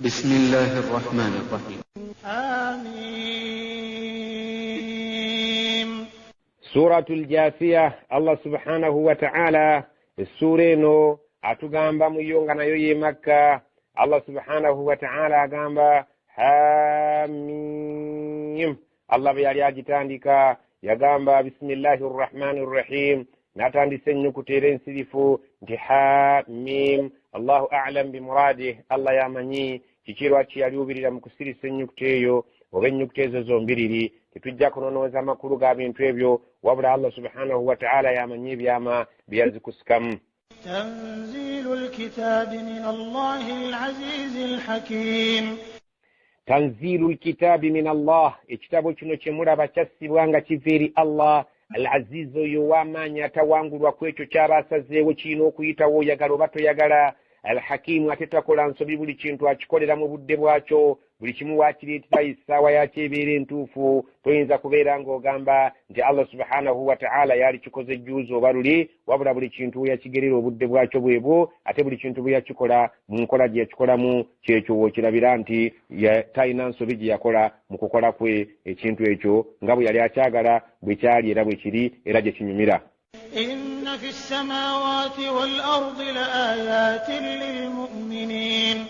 بسم الله الرحمن الرحيم. آمين. سورة الجاثية. الله سبحانه وتعالى السورة نو atugamba muyonga nayo ye Makka. Allah subhanahu wa ta'ala agamba hamim. Allah bwe agitandika yagamba bismillahir rahmanir rahim, natandise ennyukuta ensirifu nti hamim. Allahu a'lam bimuradihi, Allah yamanyi kikirwa kiyaliubirira mu kusirisa ennyukuta eyo oba ennyukuta ezo zombiriri. Tetujja kunonooza amakulu ga bintu ebyo, wabula Allah subhanahu wa ta'ala yamanyi ebyama byeyazikusikamu. تنزيل الكتاب من الله العزيز الحكيم. تنزيل الكتاب من الله. ekitabo kino kyemulaba kyassibwanga kiva eri Allah al-aziz oyo w'amaanyi atawangulwa ku ekyo ky'abasazeewo kirina okuyitawo oyagala oba toyagala. al-hakimu ate takola nsobi, buli kintu akikolera mu budde bwakyo, buli kimu wakireetera essaawa yakyo ebeera entuufu. Toyinza kubeera ng'ogamba nti Allah subhanahu wa ta'ala yali kikoze ejjuuzi oba luli, wabula buli kintu we yakigerera obudde bwakyo bwebwo, ate buli kintu bwe yakikola mu nkola gye yakikolamu kyekyo wookirabira nti talina nsobi gye yakola mu kukola kwe ekintu ekyo nga bwe yali akyagala, bwe kyali era bwe kiri era gye kinyumira. إن في السماوات والأرض لآيات للمؤمنين.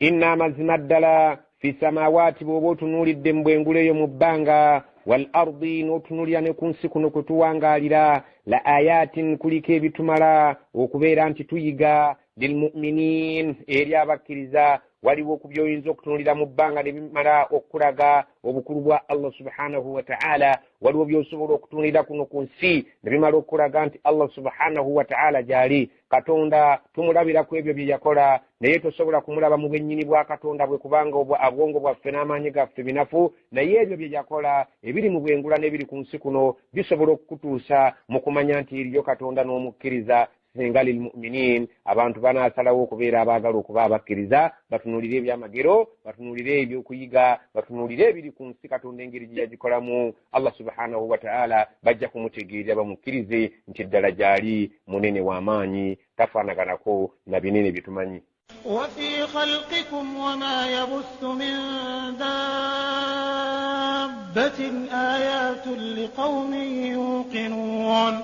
إنا mazima ddala fi samawati bw'oba otunuulidde mu bwengulu eyo mu bbanga, wal ardi n'otunuulira ne ku nsi kuno kwe tuwangaalira, la ayatin kuliko ebitumala okubeera nti tuyiga, lilmuminin eri abakkiriza. Waliwo ku by'oyinza okutunuulira mu bbanga ne bimala okulaga obukulu bwa Allah subhanahu wa ta'ala. Waliwo by'osobola okutunuulira kuno ku nsi ne bimala okulaga nti Allah subhanahu wa ta'ala gyali. Katonda tumulabira ku ebyo bye yakola, naye tosobola kumulaba mu bwennyini bwa Katonda bwe, kubanga obwongo bwaffe n'amaanyi gaffe binafu. Naye ebyo bye yakola ebiri mu bwengula n'ebiri ku nsi kuno bisobola okukutuusa mu kumanya nti eriyo Katonda n'omukkiriza. Singa lilmuminin, abantu banaasalawo okubeera abaagala okuba abakkiriza, batunuulire ebyamagero, batunuulire ebyokuyiga, batunuulire ebiri ku nsi Katonda engeri gye yagikolamu. Allah subhanahu wa ta'ala bajja kumutegeerera bamukkirize nti ddala gyali munene w'amaanyi, tafaanaganako na binene bye tumanyi. وفي خلقكم وما يبث من دابة آيات لقوم يوقنون.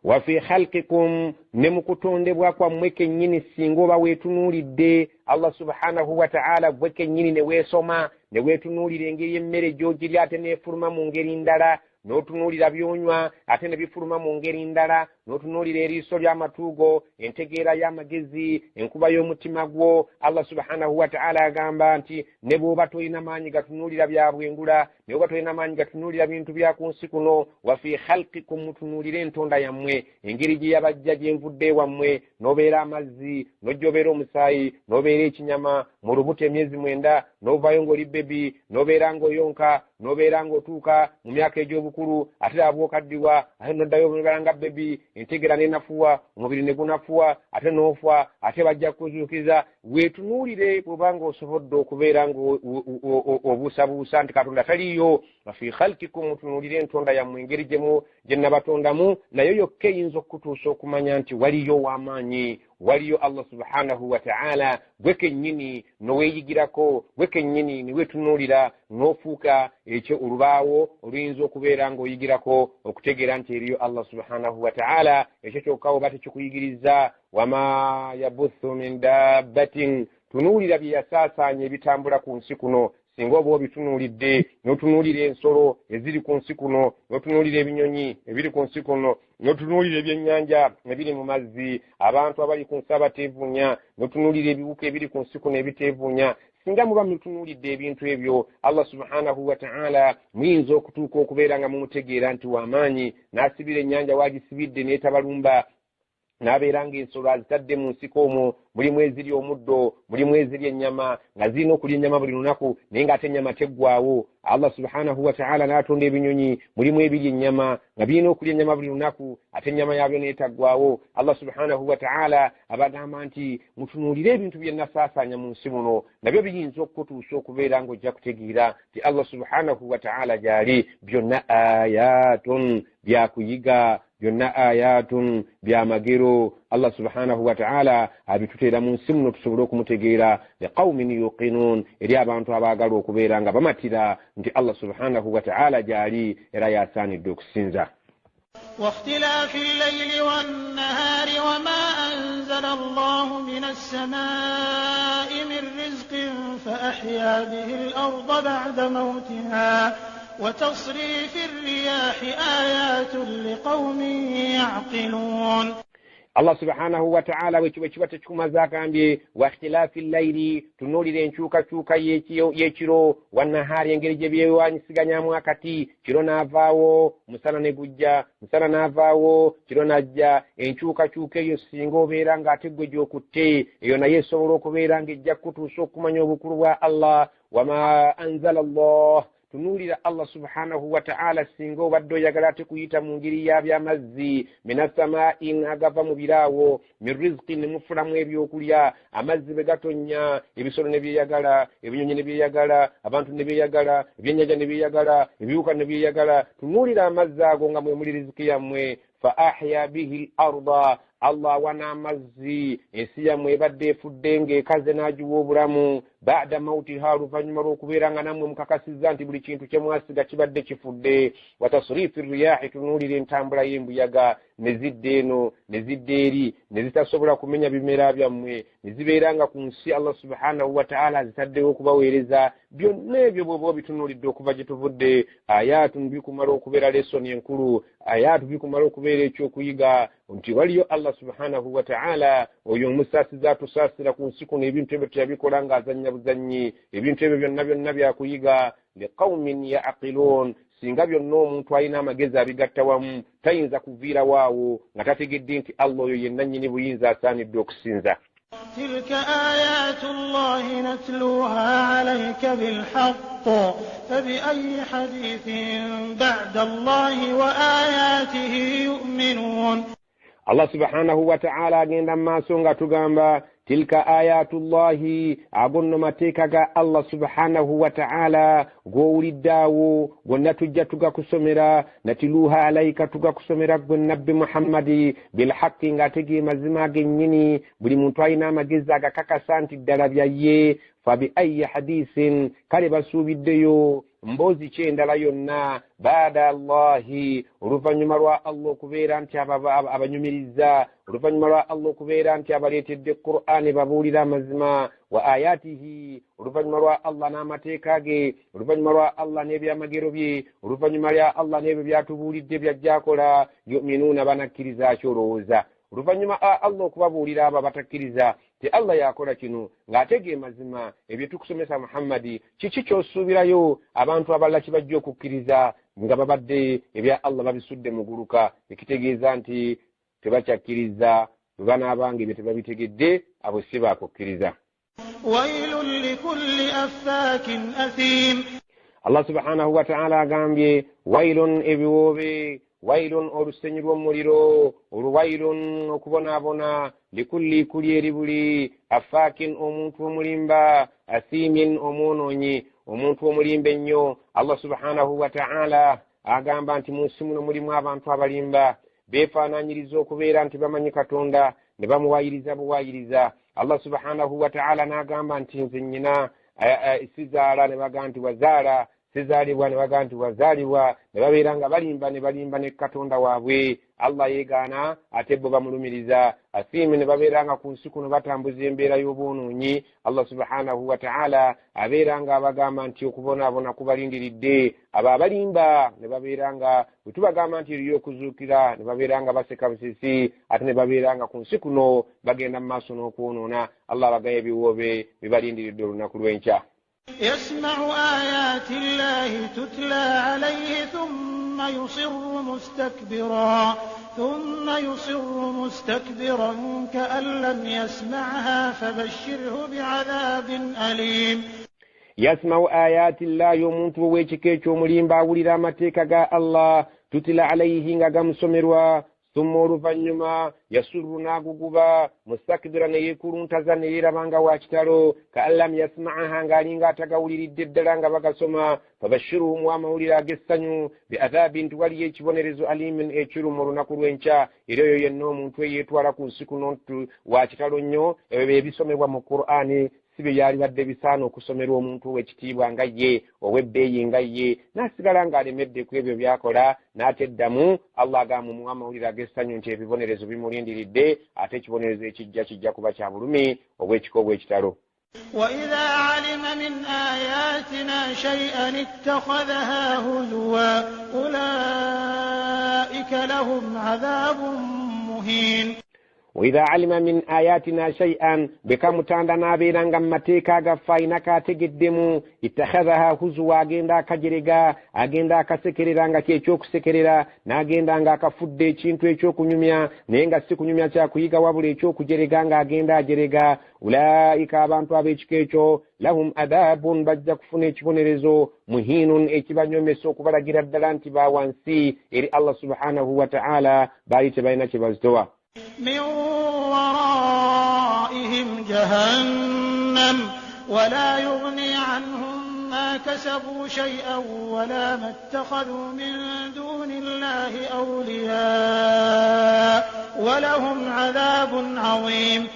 وفي خلقكم nemukutondebwa kwammwe kennyini singa oba weetunuulidde Allah subhanahu wa ta'ala gwe kennyini ne weesoma ne weetunuulira engeri emmere gy'ogirya ate neefuluma mu ngeri ndala, n'otunuulira by'onywa ate ne bifuluma mu ngeri ndala, n'otunuulira eriiso ly'amatuugo, entegeera y'amagezi, enkuba y'omutima gwo. Allah subhanahu wa ta'ala agamba nti ne bw'oba tolina maanyi gatunuulira bya bwengula, ne bw'oba tolina maanyi gatunuulira bintu bya ku nsi kuno, wa fi khalqikum mutunuulire entonda yammwe, engeri gye yabajja gyenvudde wammwe, n'obeera amazzi, n'ojja obeera omusaayi, n'obeera ekinyama, mu lubuto emyezi 9, n'ovaayo ng'oli bebi, n'obeera ng'oyonka, n'obeera ng'otuuka mu myaka egy'obukulu, ate abwokaddiwa, ate n'oddayo obeera nga bebi, entegeera n'enafuwa, omubiri ne gunafuwa, ate n'ofa, ate bajja kuzuukiza. Weetunuulire bw'obanga osobodde okubeera ng'obuusabuusa nti Katonda taliyo. Fi khalqikum mutunuulire entonda yammwe engeri gye nabatondamu, naye yokka eyinza okutuusa okumanya nti waliyo w'amaanyi, waliyo Allah subhanahu wa ta'ala gwe kennyini noweeyigirako, gwe kennyini ne weetunuulira n'ofuuka ekyo olubaawo oluyinza okubeera ng'oyigirako okutegeera nti eriyo Allah subhanahu wa ta'ala. Ekyo kyokka oba tekikuyigiriza, wama yabuthu min dabbatin, tunuulira bye yasaasaanya ebitambula ku nsi kuno. Singa oba obitunuulidde n'otunuulira ensolo eziri ku nsi kuno, n'otunuulira ebinyonyi ebiri ku nsi kuno, n'otunuulira ebyennyanja ebiri mu mazzi, abantu abali ku nsi abateevuunya, n'otunuulira ebiwuka ebiri ku nsi kuno ebiteevuunya, singa muba mutunuulidde ebintu ebyo, Allah subhanahu wa ta'ala muyinza okutuuka okubeera nga mumutegeera nti w'amaanyi, n'asibira ennyanja waagisibidde n'etabalumba, n'abeera ng'ensolo azitadde mu nsiko omwo, mulimu eziri omuddo, mulimu eziri ennyama, nga zirina okulya ennyama buli lunaku, naye ng'ate ennyama teggwaawo. Allah subhanahu wa ta'ala n'atonda ebinyonyi, mulimu ebiri ennyama, nga birina okulya ennyama buli lunaku, ate ennyama yaabyo n'etaggwaawo. Allah subhanahu wa ta'ala abagamba nti mutunuulire ebintu bye nasaasaanya mu nsi muno, nabyo biyinza okutuusa okubeera ng'ojja kutegeera nti Allah subhanahu wa ta'ala gyali byonna ayatun, byakuyiga, byonna ayatun byamagero Allah subhanahu wa ta'ala abituteera mu nsi muno tusobole okumutegeera liqaumin yuqinun eri abantu abaagala okubeera nga bamatira nti Allah subhanahu wa ta'ala gyali era yasaanidde okusinza. واختلاف الليل والنهار وما أنزل الله من السماء من رزق فأحيا به الأرض بعد موتها وتصريف الرياح آيات لقوم يعقلون. Allah subhanahu wa ta'ala wekiba tekikumaza agambye wa ikhtilafi llaili tunuulira enkyukakyuka y'ekiro wannahari engeri gye byewanyisiganyamu akati kiro n'avaawo musana ne gujja musana n'avaawo kiro n'ajja enkyukakyuka eyo singa obeera ng'ate ggwe gy'okutte eyo naye esobola okubeera ng'ejja kutuusa okumanya obukulu bwa Allah wama anzala Allah tunuulira Allah subhanahu wa ta'ala singa obadde oyagala ate kuyita mu ngeri ya byamazzi minasama'in agava mu biraawo min rizqin ne mufulamu ebyokulya amazzi be gatonya ebisolo ne byeyagala ebinyonyi ne byeyagala abantu ne byeyagala ebyennyanja ne byeyagala ebiwuka ne byeyagala tunuulira amazzi ago nga mwe muli riziki yammwe fa ahya bihi al-arda Allah wana amazzi ensi yammwe ebadde efudde ng'ekaze n'agiwa obulamu ba'da mautiha oluvannyuma lw'okubeera nga nammwe mukakasizza nti buli kintu kye mwasiga kibadde kifudde wa tasrifi riyahi tunuulira entambula y'embuyaga ne zidde eno ne zidde eri ne zitasobola kumenya bimera byammwe ne zibeera nga ku nsi Allah subhanahu wa ta'ala zitaddewo okubaweereza byonna ebyo bw'oba obitunuulidde okuva gye tuvudde ayatu bikumala okubeera lesoni enkulu ayatu bikumala okubeera ekyokuyiga nti waliyo Allah subhanahu wa ta'ala oyo omusaasiza atusaasira ku nsi kuno ebintu ebyo teyabikola ng'azannya buzannyi ebintu ebyo byonna byakuyiga liqaumin ya'qilun singa byonna omuntu alina amagezi abigatta wamu tayinza kuviira waawo nga tategedde nti Allah oyo yenna nnyini buyinza asaanidde okusinza. تلك آيات الله نتلوها عليك بالحق فبأي حديث بعد الله وآياته يؤمنون. Allah subhanahu wa ta'ala agenda maaso nga tugamba tilka ayatullahi agonno mateeka ga Allah subhanahu wa ta'ala gowuliddaawo gonna tujja tugakusomera natiluha alayka tugakusomera gwe nabbi Muhammadi bilhaqqi ng'ate ge mazima gennyini buli muntu alina amagezi agakakasa nti ddala byaye fabi ayi hadisin kale basuubiddeyo mboozi kyendala yonna baada Allahi oluvannyuma lwa Allah okubeera nti abanyumiriza oluvannyuma lwa Allah okubeera nti abaleetedde Qur'ani babuulira amazima wa ayatihi oluvannyuma lwa Allah n'amateeka ge oluvannyuma lwa Allah n'ebyamagero bye oluvannyuma lya Allah n'ebyo byatubuulidde byajjaakola yu'minuuna banakkiriza kyolowooza oluvannyuma Allah okubabuulira abo abatakkiriza ti Allah yakola kino ng'atege mazima ebyo tukusomesa Muhammadi kiki ky'osuubirayo abantu abalala kibajja okukkiriza nga babadde ebya Allah babisudde mu guluka ekitegeeza nti tebakyakkiriza bwe banaabanga ebyo tebabitegedde abo si baakukkiriza. wailun likulli affaakin athiim. Allah subhanahu wa ta'ala agambye wailun ebiwoobe wailun olusenyi lw'omuliro olwailun okubonaabona likulli kuli eri buli affaakin omuntu omulimba athiimin omwonoonyi omuntu omulimba ennyo. Allah subhanahu wa ta'ala agamba nti mu nsi muno mulimu abantu abalimba beefaanaanyiriza okubeera nti bamanyi Katonda ne bamuwaayiriza buwaayiriza. Allah subhanahu wa ta'ala n'agamba nti nze nnyina sizaala ne baga nti wazaala sizaalibwa ne baga nti wazaalibwa ne babeera nga balimba ne balimba ne Katonda waabwe. Allah yeegaana ate bo bamulumiriza asiimi ne babeera nga ku nsi kuno batambuza embeera y'obwonoonyi. Allah subhanahu wa ta'ala abeera nga abagamba nti okubonaabona kubalindiridde abo abalimba ne babeera nga bwe tubagamba nti eriyo okuzuukira ne babeera nga baseka busisi ate ne babeera nga ku nsi kuno bagenda mu maaso n'okwonoona. Allah abagaye ebiwoobe bibalindiridde olunaku lw'enkya. يسمع آيات الله تتلى عليه ثم يصر مستكبرا كأن لم يسمعها فبشره بعذاب أليم. يسمع آيات الله يومنت ويشكيك ومليم باولي رامتك الله تتلى عليه غام سمروا ثم oluvanyuma yasurru n'aguguba mustakbiran yeekuluntaza ne yeerabanga wa kitalo ka lam yasma'aha ng'alinga atagawuliridde ddala nga bagasoma fabashiruhum w'amawulire ag'essanyu bi adhabin tuwaliyo ekibonerezo alimin ekiru mu lunaku lw'enkya era oyo yenna omuntu eyeetwala ku nsi kuno wa kitalo nnyo ebyo bye bisomebwa mu Qur'ani si bye byali badde bisaana okusomerwa omuntu ow'ekitiibwa nga ye ow'ebbeeyi nga ye n'asigala ng'alemedde ku ebyo byakola n'ateddamu Allah agamba mu amawulire ag'essanyu nti ebibonerezo bimulindiridde ate ekibonerezo kijja kuba kya bulumi obw'ekiko obw'ekitalo. وإذا علم من آياتنا شيئا اتخذها هزوا أولئك لهم عذاب مهين. وإذا علم من آياتنا شيئا بكمتاند نابيرانغا متيكا غفاينا كاتجدمو اتخذها هزوا agenda kajerega agenda kasekereranga kyekyo kusekerera n'agenda kafudde ekintu ekyokunyumya nenga si kunyumya kya kuyiga wabula ekyokujerega nga agenda ajerega ulaika abantu ab'ekiko ekyo lahum adhabun bajja kufuna ekibonerezo muhinun ekibanyomesa okubalagira ddala nti bawansi eri Allah subhanahu wa ta'ala bali tebalina kye bazitowa. من ورائهم جهنم ولا يغني عنهم ما كسبوا شيئا ولا ما اتخذوا من دون الله أولياء ولهم عذاب عظيم.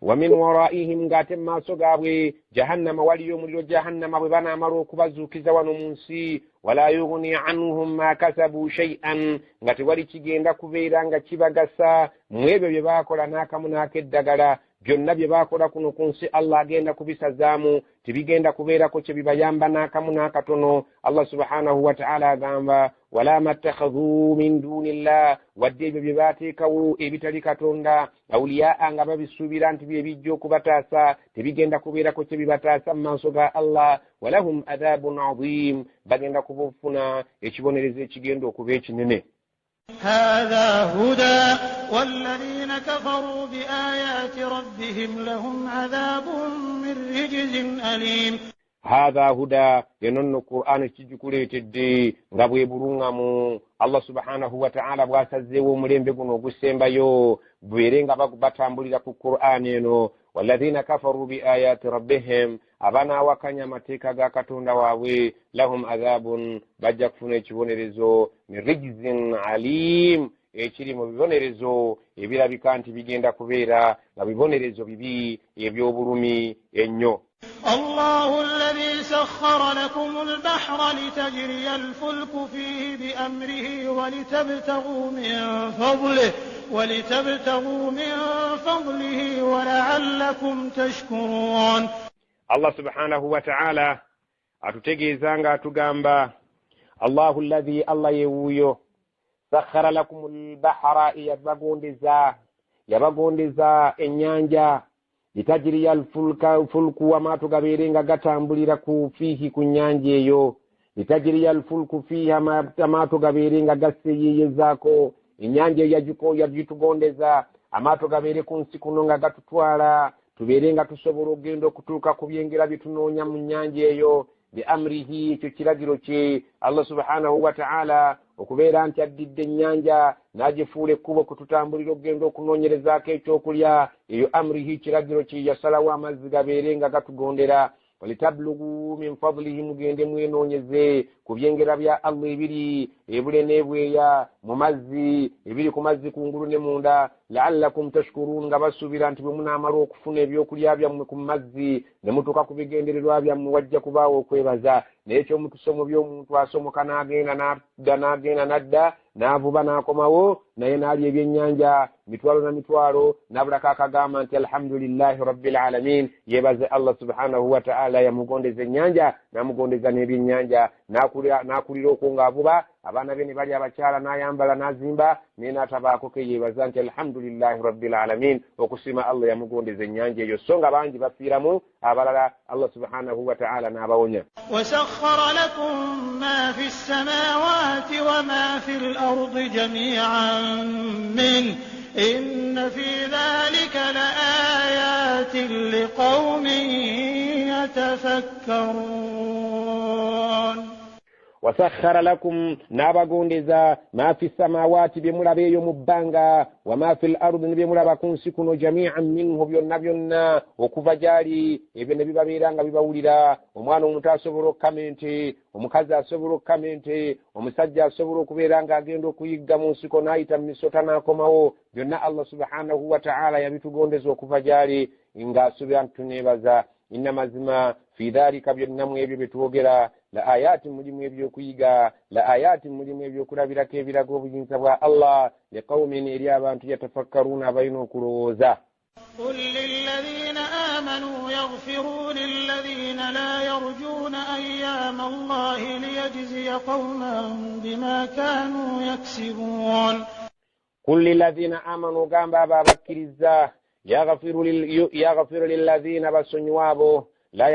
ومن ورائهم غاتم ما سغابwe jahannama waliyo muliro jahannama bwe banaamala okubazuukiza wano mu nsi wala yughni anhum ma kasabu shay'an nga tewali kigenda kubeera nga kibagasa mu ebyo bye baakola n'akamu n'akeddagala byonna bye baakola kuno ku nsi Allah agenda kubisazaamu tebigenda kubeerako kye bibayamba n'akamu n'akatono. Allah subhanahu wa ta'ala agamba wala mattakhadhu min dunillah wadde ebyo bye baateekawo ebitali katonda awliyaa nga babisuubira nti bye bijja okubataasa tebigenda kubeerako kye bibataasa mu maaso ga Allah walahum adhabun adhim bagenda kubufuna ekibonerezo ekigenda okuba ekinene. هذا هدى والذين كفروا بآيات ربهم لهم عذاب من رجز أليم. هذا هدى ينن القرآن kijikuleetedde nga bwe bulungamu Allah subhanahu wa ta'ala bw'asazzeewo omulembe guno ogusembayo bwere nga batambulira ku Qur'an eno. والذين كفروا بآيات ربهم abana wakanya mateeka ga katonda waabwe lahum adhabun bajja kufuna ekibonerezo min rijzin alim ekiri mu bibonerezo ebirabika nti bigenda kubeera nga bibonerezo bibi eby'obulumi ennyo. الله الذي سخر لكم البحر لتجري الفلك فيه بأمره ولتبتغوا من فضله ولعلكم تشكرون. Allah subhanahu wa ta'ala atutegeezanga atugamba Allahu alladhi Allah yewuyo sakhara lakumul bahra yabagondeza ennyanja litajriya alfulku amaato gabeerenga gatambulira ku fihi ku nnyanja eyo litajriya alfulku fiha amaato gabeerenga gaseeyeyezaako ennyanja yagitugondeza amaato gabeere ku nsi kuno nga gatutwala tubeerenga tusobola okugenda okutuuka ku byengera byetunoonya mu nnyanja eyo bi amrihi ekyo kiragiro kye Allah subhanahu wa ta'ala okubeera nti addidde ennyanja n'agifuula ekkubo kututambulira okugenda okunoonyerezaako ekyokulya eyo amrihi kiragiro kye yasalawo amazzi gabeerenga gatugondera walitablugu min fadlihi mugende mwenoonyeze ku byengera bya Allah ebiri ebule n'ebweya mu mazzi ebiri ku mazzi kungulu ne munda la'allakum tashkurun nga basuubira nti bwe munaamala okufuna ebyokulya byammwe ku mazzi ne mutuuka ku bigendererwa byammwe wajja kubaawo okwebaza n'ekyo mu tusomo by'omuntu asomoka n'agenda n'adda n'avuba n'akomawo naye n'alya ebyennyanja mitwalo na mitwalo n'abulako akagamba nti alhamdulillahi rabbil alamin yeebaze Allah subhanahu wa ta'ala yamugondeza ennyanja n'amugondeza n'ebyennyanja n'akulira okwo ng'avuba abaana be ne bali abakyala n'ayambala n'azimba naye n'atabaako ke yeebaza nti alhamdulillahi rabbil alamin okusiima Allah yamugondeza ennyanja eyo so nga bangi bafiiramu abalala Allah subhanahu wa ta'ala n'abawonya. وسخر لكم ما في السماوات وما في الأرض جميعا منه إن في ذلك لآيات لقوم يتفكرون. wasakhara lakum n'abagondeza ma fi samawati bemulaba eyo mu bbanga wa ma fi lardi ne bemulaba ku nsi kuno jamian minhu byonna byonna okuva gyali ebyo ne bibabeera nga bibawulira. omwana omuntu asobola okukama ente, omukazi asobola okukama ente, omusajja asobola okubeera nga agenda okuyigga mu nsiko n'ayita mu misota n'akomawo. byonna Allah subhanahu wa ta'ala yabitugondeza okuva gyali ng'asuubira nti tuneebaza. inna mazima fi dhalika byonna mu ebyo byetwogera la ayati mulimu ebyokuyiga, la ayati mulimu ebyokulabirako ebiraga obuyinza bwa Allah liqaumin eri abantu yatafakkaruna abalina okulowooza. قل للذين آمنوا يغفروا للذين لا يرجون أيام الله ليجزي قوما بما كانوا يكسبون. قل للذين آمنوا قام بكرزا يغفر للذين بسنوابه لا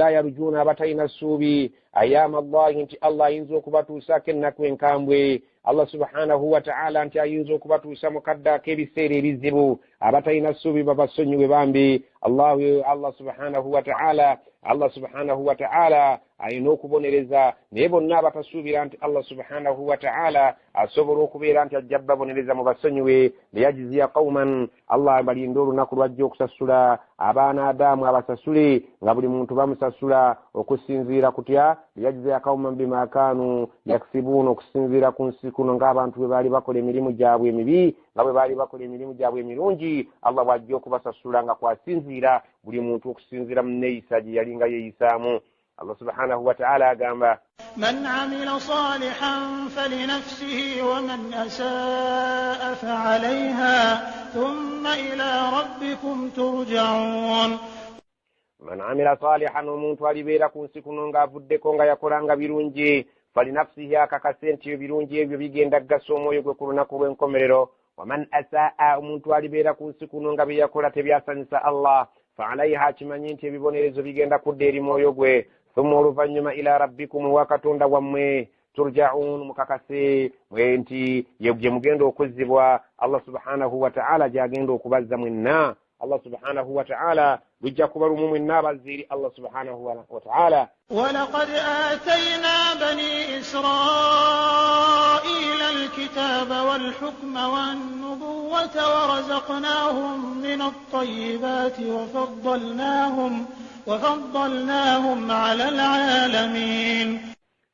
يرجون بتين السوبي أيام الله انت الله ينزوك باتو ساكن نكوين كامبوي. Allah subhanahu wa ta'ala anti ayinza okubatuusa mukaddako ebiseera ebizibu abatalina ssuubi babasonyiwe bambi. Allah subhanahu wa ta'ala ayina okubonereza naye bonna abatasuubira nti Allah subhanahu wa ta'ala asobola okubeera nti ajja babonereza mu basonyiwe. liyajiziya qauman, Allah balinda olunaku lwajja okusasula abaana Adamu abasasule nga buli muntu bamusasula okusinziira kutya liyajiziya qauman bima kanu yaksibuuna, okusinziira ku nsi kuno ng'abantu bwe baali bakola emirimu gyabwe emibi nga bwe baali bakola emirimu gyabwe emirungi. Allah bw'ajja okubasasula nga kwasinziira buli muntu okusinziira mu neeyisa gye yali nga yeeyisaamu. Allah subhanahu wa ta'ala agamba man amila salihan falinafsihi wa man asaa fa'alayha thumma ila rabbikum turja'un. man amila salihan, omuntu alibeera ku nsi kuno ng'avuddeko nga yakolanga birungi, falinafsihi akakase nti ebirungi ebyo bigenda gasa omwoyo gwe ku lunaku lw'enkomerero. waman asaa, omuntu alibeera ku nsi kuno nga bye yakola tebyasanyusa Allah, fa'alayha, kimanyi nti ebibonerezo bigenda kudda eri mwoyo gwe. thumma oluvannyuma ila rabbikum, wa katonda wammwe, turja'un, mukakase nti gye mugenda okuzzibwa. Allah subhanahu wa ta'ala gyagenda okubazza mwenna. Allah subhanahu wa ta'ala lujja kuba lumu mwenna abazziiri Allah subhanahu wa ta'ala. ولقد آتينا بني إسرائيل الكتاب والحكم والنبوة ورزقناهم من الطيبات وفضلناهم على العالمين.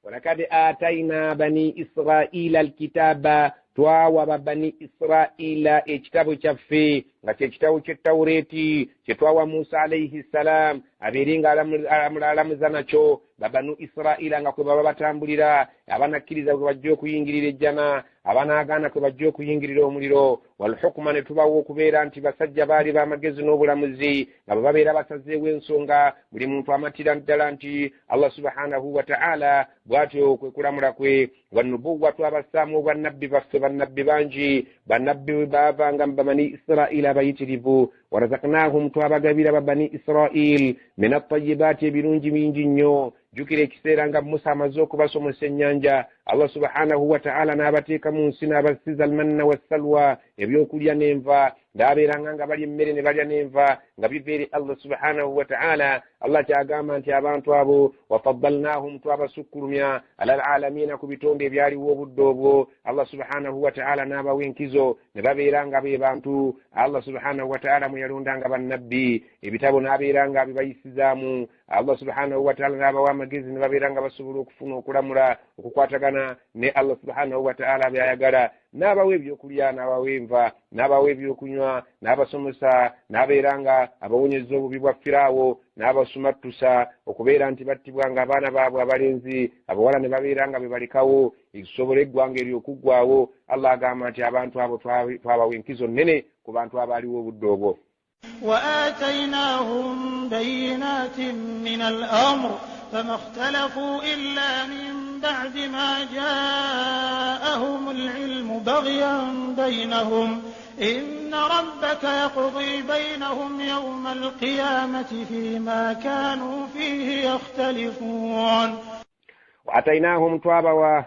ولقد آتينا بني إسرائيل الكتاب، twawa bani Israila ekitabo kyaffe nga kyekitabo ky'Ettawureeti kye twawa Musa alayhi salam abeeringa alamuza nakyo babanu Israila nga kwe baba batambulira, abanakkiriza kwe bajja okuyingirira ejjana, abanaagaana kwe bajja okuyingirira omuliro. walhukuma ne tubawa okubeera nti basajja baali b'amagezi n'obulamuzi nga bwe babeera basazeewo ensonga, buli muntu amatira ddala nti Allah subhanahu wa ta'ala bw'atyo kwe kulamula kwe. wannubuwa twabassaamu obwannabbi baffe, bannabbi bangi, bannabbi baavanga mu bani Israila abayitirivu. warazaknahum, twabagabira babani Israil min at-tayyibaati, ebirungi bingi nnyo. jukira ekiseera nga Musa amaze okubasomosa ennyanja, Allah subhanahu wa ta'ala n'abateeka mu nsi n'abasiza almanna wassalwa, ebyokulya n'enva, ng'abeeranga nga balya emmere ne balya n'enva nga biva eri Allah subhanahu wa ta'ala. Allah kyagamba nti abantu abo wafaddalnahum, twabasukkulumya ala alaalamiina, ku bitonde ebyaliwo obudde obwo. Allah subhanahu wa ta'ala n'abawa enkizo ne babeeranga be bantu Allah subhanahu wa ta'ala mwe yalondanga bannabbi, ebitabo n'abeeranga bibayisizaamu. Allah subhanahu wa ta'ala n'abawa amagezi ne babeeranga basobola okufuna okulamula okukwatagana ne Allah subhanahu wa ta'ala byayagala. n'abawa ebyokulya, n'abawa enva, n'abawa ebyokunywa, n'abasomosa, n'abeeranga abawonyeza obubi bwa Firaawo, n'abasumattusa okubeera nti battibwanga abaana baabwe abalenzi, abawala ne babeeranga be balekawo ekisobola eggwanga ery'okuggwaawo. Allah agamba nti abantu abo twabawa enkizo nnene ku bantu abaaliwo obudde obwo. وآتيناهم بينات من الأمر فما اختلفوا إلا من بعد ما جاءهم العلم بغيا بينهم إن ربك يقضي بينهم يوم القيامة فيما كانوا فيه يختلفون. وآتيناهم twaba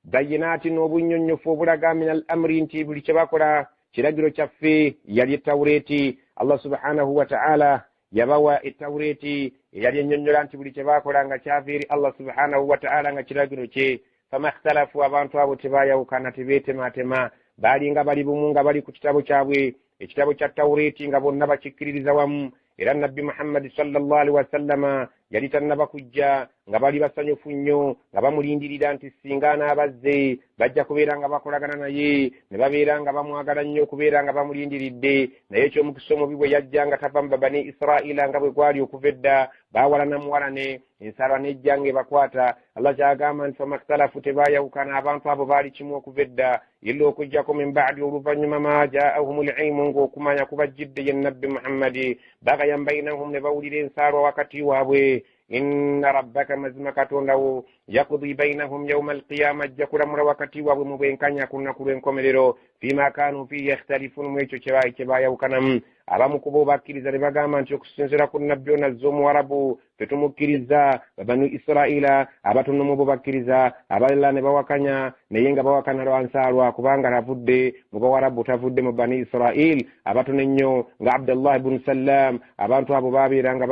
بينات وبنينيف وبلغا من الأمر انتي بلي كباكولا kiragiro kyaffe yali Tawreeti. Allah subhanahu wa ta'ala yabawa ettawureti eyali ennyonnyola nti buli kye baakola nga kyava eri Allah subhanahu wa ta'ala nga kiragiro kye. Fama ikhtalafu, abantu abo tebaayawukana, tebeetemaatema, baali nga bali bumu, nga bali ku kitabo kyabwe, ekitabo kya tawureti, nga bonna bakikkiririza wamu. Era nabbi Muhammad sallallahu alaihi wasallama yali tannaba kujja, nga bali basanyufu nnyo, nga bamulindirira nti singa anaabazze bajja kubeera nga bakolagana naye, ne babeera nga bamwagala nnyo okubeera nga bamulindiridde. Naye eky'omukisa omubi bwe yajja nga tava mu bani Israila nga bwe gwali okuva edda, baawalana muwalane, ensaalwa n'ejja ng'ebakwata. Allah kyagamba nti fama ikhtalafu, tebaayawukana, abantu abo baali kimu okuva edda, illa okujjako min ba'di, oluvannyuma ma jaa'ahumul ilmu, ng'okumanya kubajjidde ye nabbi Muhammadi, bagayan bainahum, ne bawulira ensaalwa wakati waabwe. Inna rabbaka, mazima katonda wo, yaqdi bainahum yawma alqiyama, ajja kulamula wakati waabwe mu bwenkanya ku lunaku lw'enkomerero, fima kaanu fihi yakhtalifun, mu ekyo kye baayawukanamu. Abamu ku bo bakkiriza ne bagamba nti okusinziira ku nabbi ono azze Omuwarabu tetumukkiriza, banu Israila abatono mu bo bakkiriza, abalala ne bawakanya, naye nga bawakana lwa nsaalwa, kubanga tavudde mu Bawarabu, tavudde mu bani Israil abatono ennyo nga Abdullah ibn Salam. Abantu abo babeera nga